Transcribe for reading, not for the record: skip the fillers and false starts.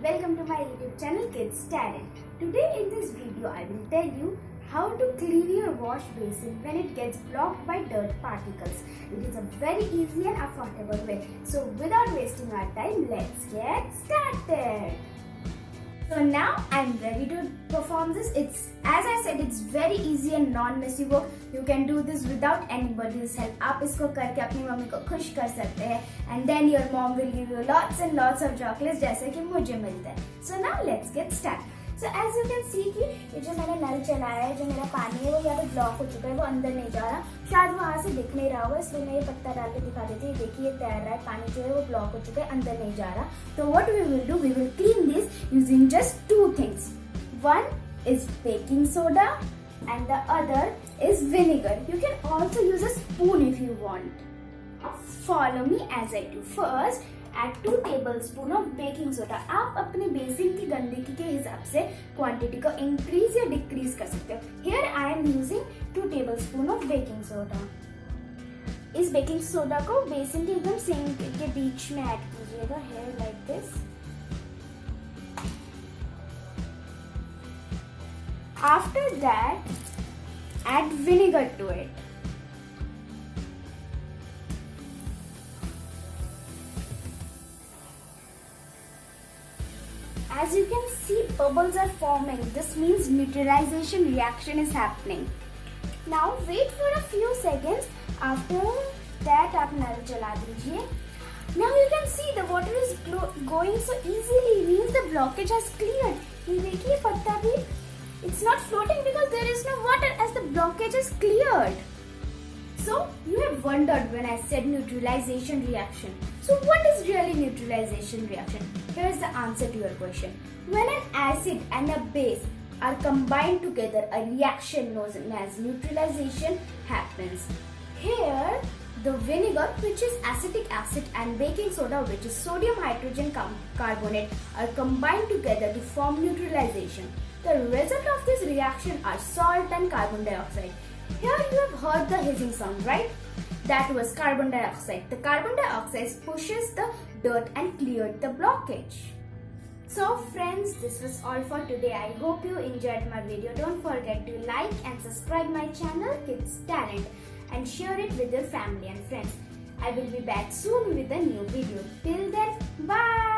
welcome to my YouTube channel Kids Talent. Today in this video I will tell you how to clean your wash basin when it gets blocked by dirt particles. It is a very easy and affordable way. So without wasting our time, let's get started. So now I'm ready to perform this. As I said, it's very easy and non-messy work. You can do this without anybody's help. आप इसको करके अपनी mummy को खुश कर सकते हैं. And then your mom will give you lots and lots of chocolates जैसे कि मुझे मिलते हैं. So now let's get started. So as you can see कि ये जो मैंने नल चलाया है, जो मेरा पानी है वो या तो ब्लॉक हो चुका है, वो अंदर नहीं जा रहा. शायद वहाँ से दिख नहीं रहा होगा, इसलिए मैं ये पत्ता डाल के दिखा देती हूँ. देखिए तैर रहा है, पानी जो है वो ब्लॉक हो चुका है, अंदर नहीं जा रहा. तो what we will do, we will clean this using just two things. One is baking soda and the other is vinegar. You can also use a spoon if you want. Follow me as I do. First, add 2 tablespoons of baking soda. आप अपने basin की गंदगी के हिसाब से quantity को increase या decrease कर सकते हो. Here I am using 2 tablespoons of baking soda. इस बेकिंग सोडा को बेसिन के एकदम सिंक के बीच में ऐड कीजिएगा. Here like this. After that, add vinegar to it. As you can see, bubbles are forming. This means neutralization reaction is happening. Now wait for a few seconds. After that, आप नल चला दीजिए. Now you can see the water is going so easily. Means the blockage has cleared. ये देखिए पत्ता भी. It's not floating because there is no water as the blockage is cleared. So you have wondered when I said neutralization reaction. So what is really neutralization reaction? Here is the answer to your question. When an acid and a base are combined together, a reaction known as neutralization happens. Here, the vinegar, which is acetic acid, and baking soda, which is sodium hydrogen carbonate, are combined together to form neutralization. The result of this reaction are salt and carbon dioxide. Here you have heard the hissing sound, right? That was carbon dioxide. The carbon dioxide pushes the dirt and cleared the blockage. So friends, this was all for today. I hope you enjoyed my video. Don't forget to like and subscribe my channel Kids Talent and share it with your family and friends. I will be back soon with a new video. Till then, bye.